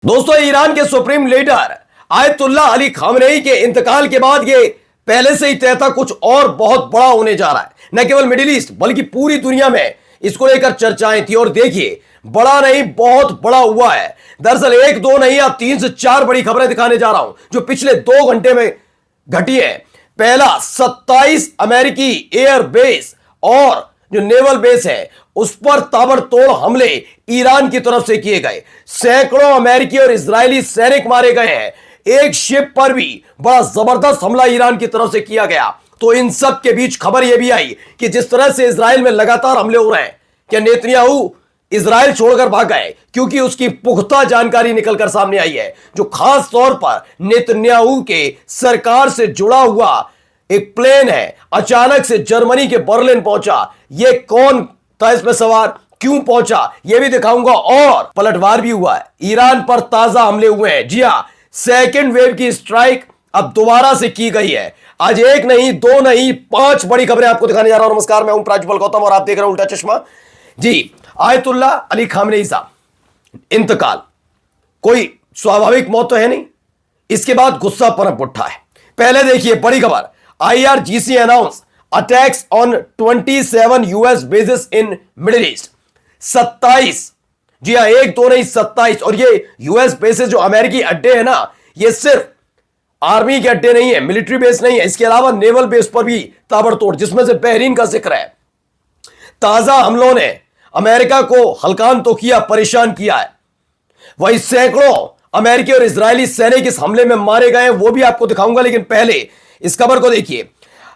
दोस्तों, ईरान के supreme leader ayatollah Ali Khamenei के इंतकाल के बाद ये पहले से ही तय था, कुछ और बहुत बड़ा होने जा रहा है। न केवल मिडिल ईस्ट बल्कि पूरी दुनिया में इसको लेकर चर्चाएं थी और देखिए, बड़ा नहीं बहुत बड़ा हुआ है। दरअसल एक दो नहीं, अब 3 से 4 बड़ी खबरें दिखाने जा रहा हूं जो पिछले 2 घंटे में घटी है। पहला, 27 अमेरिकी एयर बेस और जो नेवल बेस है उस पर ताबड़तोड़ हमले ईरान की तरफ से किए गए। सैकड़ों अमेरिकी और इजरायली सैनिक मारे गए हैं। एक शिप पर भी बड़ा जबरदस्त हमला ईरान की तरफ से किया गया। तो इन सब के बीच खबर यह भी आई कि जिस तरह से इजराइल में लगातार हमले हो रहे हैं, क्या नेतन्याहू इजराइल छोड़कर भाग गए? क्योंकि उसकी पुख्ता जानकारी निकलकर सामने आई है, जो खास तौर पर नेतन्याहू के सरकार से जुड़ा हुआ एक प्लेन है, अचानक से जर्मनी के बर्लिन पहुंचा। यह कौन था इसमें सवार, क्यों पहुंचा, यह भी दिखाऊंगा। और पलटवार भी हुआ है, ईरान पर ताजा हमले हुए हैं। जी हां, सेकेंड वेव की स्ट्राइक अब दोबारा से की गई है। आज एक नहीं, दो नहीं, 5 बड़ी खबरें आपको दिखाने जा रहा हूं। नमस्कार, मैं हूं प्राज्वल गौतम और आप देख रहे हैं उल्टा चश्मा। जी, आयतुल्ला अली खामनेई साहब इंतकाल, कोई स्वाभाविक मौत तो है नहीं। इसके बाद गुस्सा पनप उठा है। पहले देखिए बड़ी खबर, IRGC announce attacks on 27 US bases in middle east. 27, जी हां, एक दो नहीं 27। और ये यूएस बेसेस जो अमेरिकी अड्डे हैं ना, ये सिर्फ आर्मी के अड्डे नहीं है, मिलिट्री बेस नहीं है, इसके अलावा नेवल बेस पर भी ताबड़तोड़, जिसमें से बहरीन का जिक्र है। ताजा हमलों ने अमेरिका को हल्कान तो किया, परेशान किया है। वही सैकड़ों अमेरिकी और इजरायली सैनिक इस हमले में मारे गए हैं, वो भी आपको दिखाऊंगा। लेकिन पहले इस खबर को देखिए।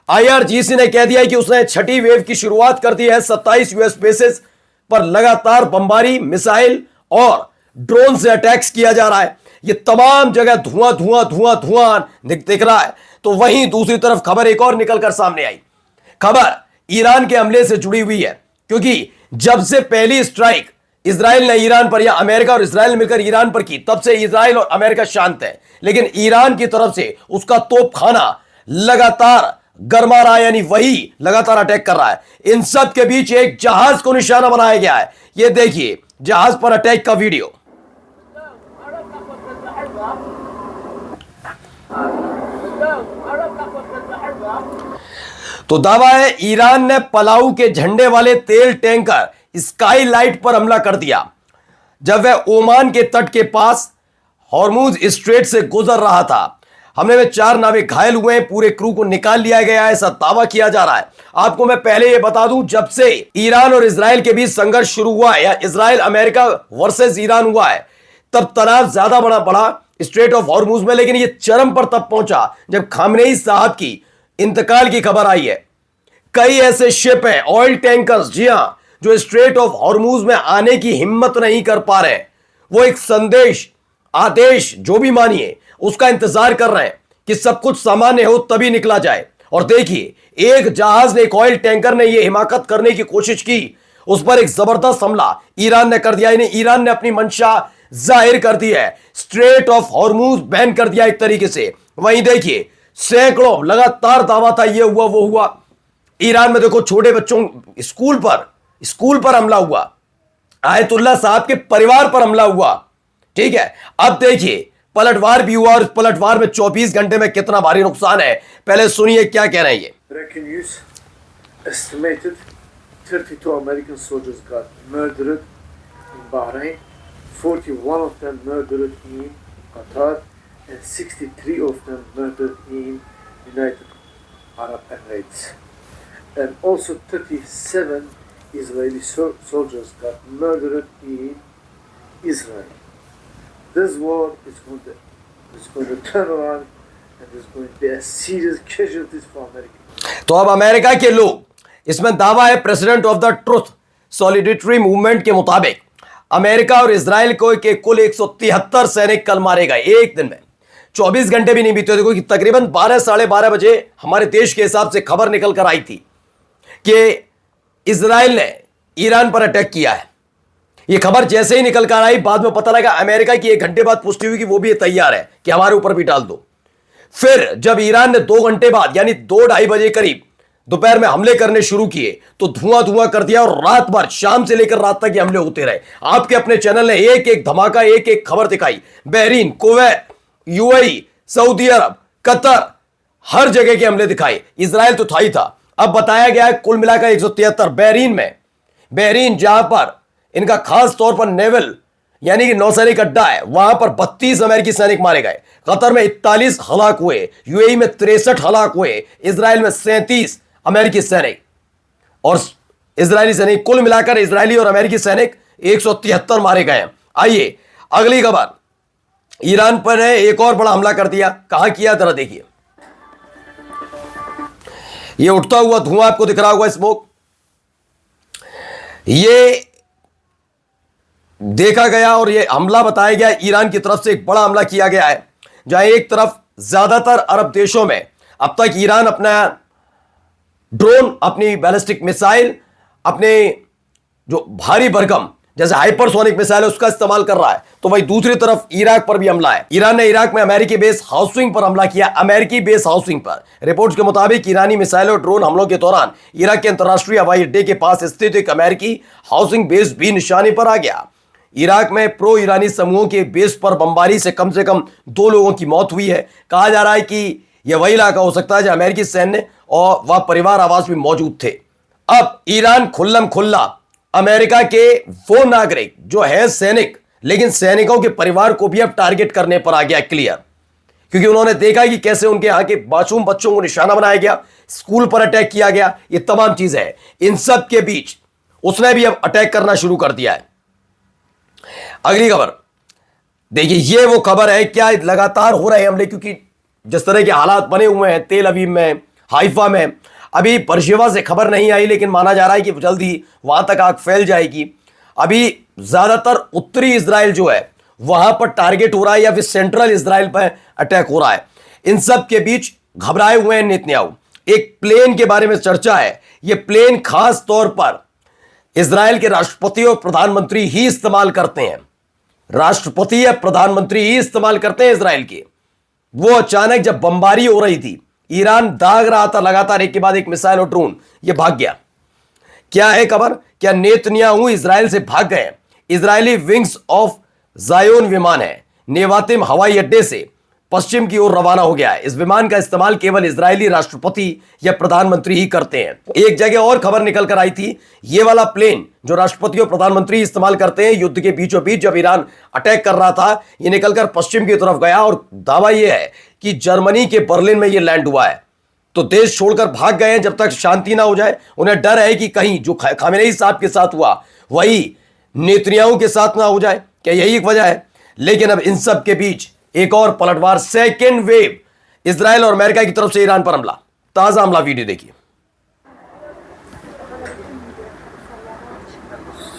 IRGC ने कह दिया है कि उसने छठी वेव की शुरुआत कर दी है। 27 यूएस बेसेस पर लगातार बमबारी, मिसाइल और ड्रोन से अटैक्स किया जा रहा है। ये तमाम जगह धुआं धुआं धुआं धुआं दिख रहा है। तो वहीं दूसरी तरफ खबर एक और निकलकर सामने आई। खबर ईरान के हमले से जुड़ी हुई है, क्योंकि जब से पहली स्ट्राइक इजराइल ने ईरान पर, या अमेरिका और इजराइल ने मिलकर ईरान पर की, तब से इजराइल और अमेरिका शांत है। लेकिन ईरान की तरफ से उसका तोपखाना लगातार गरमा रहा है, यानी वही लगातार अटैक कर रहा है। इन सब के बीच एक जहाज को निशाना बनाया गया है। यह देखिए जहाज पर अटैक का वीडियो। तो दावा है ईरान ने पलाऊ के झंडे वाले तेल टैंकर स्काई लाइट पर हमला कर दिया जब वह ओमान के तट के पास हॉर्मुज स्ट्रेट से गुजर रहा था। हमले में 4 नाविक घायल हुए हैं, पूरे क्रू को निकाल लिया गया है, ऐसा दावा किया जा रहा है। आपको मैं पहले यह बता दूं, जब से ईरान और इजराइल के बीच संघर्ष शुरू हुआ है, या इजराइल अमेरिका वर्सेस ईरान हुआ है, तब तनाव ज्यादा बढ़ा स्ट्रेट ऑफ हॉर्मुज में। लेकिन यह चरम पर तब पहुंचा जब खामनेई साहब की इंतकाल की खबर आई है। कई ऐसे शिप हैं, ऑयल टैंकर्स, जी हां, जो स्ट्रेट ऑफ हॉर्मुज में आने की हिम्मत नहीं कर पा रहे। वो एक संदेश, आदेश, जो भी मानिए, उसका इंतजार कर रहे हैं कि सब कुछ सामान्य हो तभी निकला जाए। और देखिए, एक जहाज ने, एक ऑयल टैंकर ने यह हिमाकत करने की कोशिश की, उस पर एक जबरदस्त हमला ईरान ने कर दिया। ईरान ने अपनी मंशा जाहिर कर दी है, स्ट्रेट ऑफ हॉर्मुज बैन कर दिया एक तरीके से। वहीं देखिए, सैकड़ों लगातार दावा था, ये हुआ वो हुआ। ईरान में देखो, छोटे बच्चों स्कूल पर हमला हुआ, आयतुल्ला साहब के परिवार पर हमला हुआ। ठीक है, अब देखिए पलटवार भी हुआ, और इस पलटवार में 24 घंटे में कितना भारी नुकसान है, पहले सुनिए क्या कह रहे हैं ये। Breaking news, estimated 32 American soldiers got murdered in Bahrain, 41 of them murdered in Qatar, and 63 of them murdered in United Arab Emirates. And also 37 Israeli soldiers got murdered in Israel. This war is going to turn around, and there's going to be a serious casualties for America. तो अब America के लोग, इसमें दावा है president of the truth solidarity movement के मुताबिक America और इजराइल को के कुल 173 सैनिक कल मारे गए एक दिन में। 24 घंटे भी नहीं बीते। देखो कि तकरीबन 12 साढ़े 12 बजे हमारे देश के हिसाब से खबर निकल कर आई थी कि इजराइल ने ईरान पर अटैक किया है। यह खबर जैसे ही निकल कर आई, बाद में पता लगा अमेरिका की 1 घंटे बाद पुष्टि हुई कि वो भी तैयार है कि हमारे ऊपर भी डाल दो। फिर जब ईरान ने 2 घंटे बाद, यानी 2 ढाई बजे करीब दोपहर में हमले करने शुरू किए तो धुआं धुआं कर दिया, और रात भर शाम से लेकर रात तक ये हमले होते रहे। आपके अपने चैनल ने एक एक धमाका, एक एक खबर दिखाई। बहरीन, कुवैत, यूएई, सऊदी अरब, कतर, हर जगह के हमले दिखाए। इजराइल तो था ही था। अब बताया गया है कुल मिलाकर 173 बहरीन जहां पर इनका खास तौर पर नेवल यानी कि नौसैनिक अड्डा है, वहां पर 32 अमेरिकी सैनिक मारे गए। कतर में 41 हलाक हुए, यूएई में 63 हलाक हुए, इजराइल में 37 अमेरिकी सैनिक और इजरायली सैनिक, कुल मिलाकर इजरायली और अमेरिकी सैनिक 173 मारे गए। आइए अगली खबर, ईरान पर है एक और बड़ा हमला कर दिया। कहां किया जरा देखिए, ये उठता हुआ धुआं आपको दिख रहा होगा, स्मोक। ये देखा गया और ये हमला बताया गया ईरान की तरफ से, एक बड़ा हमला किया गया है, जहां एक तरफ ज्यादातर अरब देशों में अब तक ईरान अपना ड्रोन, अपनी बैलिस्टिक मिसाइल, अपने जो भारी भरकम जैसे हाइपरसोनिक मिसाइल है उसका इस्तेमाल कर रहा है, तो वही दूसरी तरफ इराक पर भी हमला है। ईरान ने इराक में अमेरिकी बेस हाउसिंग पर हमला किया, अमेरिकी बेस हाउसिंग पर। रिपोर्ट्स के मुताबिक ईरानी मिसाइल और ड्रोन हमलों के दौरान इराक के अंतर्राष्ट्रीय हवाई अड्डे के पास स्थित एक अमेरिकी हाउसिंग बेस भी निशाने पर आ गया। इराक में प्रो ईरानी समूहों के बेस पर बमबारी से कम 2 लोगों की मौत हुई है। कहा जा रहा है कि यह वही इलाका हो सकता है जहां अमेरिकी सैन्य और वह परिवार आवास भी मौजूद थे। अब ईरान खुल्लम खुल्ला अमेरिका के वो नागरिक जो है सैनिक, लेकिन सैनिकों के परिवार को भी अब टारगेट करने पर आ गया क्लियर, क्योंकि उन्होंने देखा कि कैसे उनके यहाँ के मासूम बच्चों को निशाना बनाया गया, स्कूल पर अटैक किया गया, ये तमाम चीजें हैं। इन सब के बीच उसने भी अब अटैक करना शुरू कर दिया है। अगली खबर देखिए, ये वो खबर है, क्या लगातार हो रहे हमले, क्योंकि जिस तरह के हालात बने हुए हैं तेल अवीव में, हाइफा में, अभी बर्शेवा से खबर नहीं आई, लेकिन माना जा रहा है कि जल्द ही वहां तक आग फैल जाएगी। अभी ज्यादातर उत्तरी इजराइल जो है वहां पर टारगेट हो रहा है, या फिर सेंट्रल इजराइल पर अटैक हो रहा है। इन सब के बीच घबराए हुए हैं नेतन्याहू। एक प्लेन के बारे में चर्चा है, यह प्लेन खास तौर पर इजराइल के राष्ट्रपति और प्रधानमंत्री ही इस्तेमाल करते हैं। राष्ट्रपति या प्रधानमंत्री ही इस्तेमाल करते हैं इजराइल के। वो अचानक जब बमबारी हो रही थी, ईरान दाग रहा था लगातार एक के बाद एक मिसाइल और ड्रोन, ये भाग गया। क्या है खबर, क्या नेतन्याहू इजराइल से भाग गए? इजरायली विंग्स ऑफ जायोन विमान है, नेवातिम हवाई अड्डे से पश्चिम की ओर रवाना हो गया है। इस विमान का इस्तेमाल केवल इजरायली राष्ट्रपति या प्रधानमंत्री ही करते हैं। एक जगह और खबर निकल कर आई थी, ये वाला प्लेन जो राष्ट्रपति और प्रधानमंत्री इस्तेमाल करते हैं युद्ध के बीचों बीच जब ईरान अटैक कर रहा था, ये निकलकर पश्चिम की तरफ गया, और दावा यह है कि जर्मनी के बर्लिन में यह लैंड हुआ है। तो देश छोड़कर भाग गए हैं जब तक शांति ना हो जाए। उन्हें डर है कि कहीं जो खामेनेई साहब के साथ हुआ वही नेतन्याहू के साथ ना हो जाए, क्या यही एक वजह है? लेकिन अब इन सब के बीच एक और पलटवार, सेकेंड वेव, इजराइल और अमेरिका की तरफ से ईरान पर हमला। ताजा हमला वीडियो देखिए।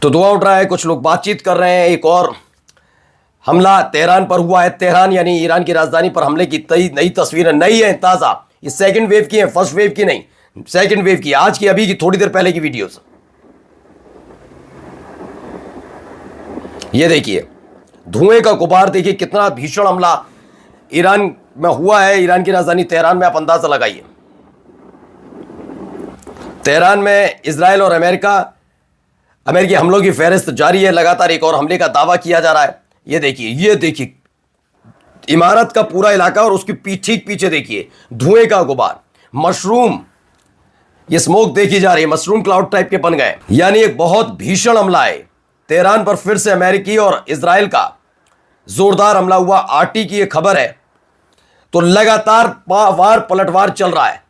तो धुआं उठ रहा है, कुछ लोग बातचीत कर रहे हैं। एक और हमला तेहरान पर हुआ है। तेहरान यानी ईरान की राजधानी पर हमले की नई तस्वीरें नई है, ताजा। ये सेकंड वेव की है, फर्स्ट वेव की नहीं, सेकंड वेव की, आज की, अभी की, थोड़ी देर पहले की वीडियोस। ये देखिए धुएं का गुबार, देखिए कितना भीषण हमला ईरान में हुआ है। ईरान की राजधानी तेहरान में आप अंदाजा लगाइए। तेहरान में इजराइल और अमेरिकी हमलों की फहरिस्त जारी है। लगातार एक और हमले का दावा किया जा रहा है। ये देखिए इमारत का पूरा इलाका, और उसके ठीक पीछे देखिए धुएं का गुबार, मशरूम, ये स्मोक देखी जा रही है, मशरूम क्लाउड टाइप के बन गए। यानी एक बहुत भीषण हमला है। तेहरान पर फिर से अमेरिकी और इजराइल का जोरदार हमला हुआ। आरटी की यह खबर है। तो लगातार वार पलटवार चल रहा है।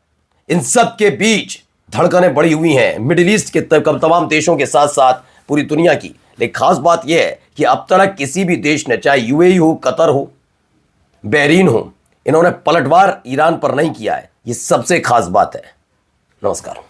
इन सब के बीच धड़कनें बढ़ी हुई हैं मिडिल ईस्ट के तमाम देशों के साथ साथ पूरी दुनिया की। लेकिन खास बात यह है कि अब तक किसी भी देश ने, चाहे यूएई हो, कतर हो, बहरीन हो, इन्होंने पलटवार ईरान पर नहीं किया है। ये सबसे खास बात है। नमस्कार।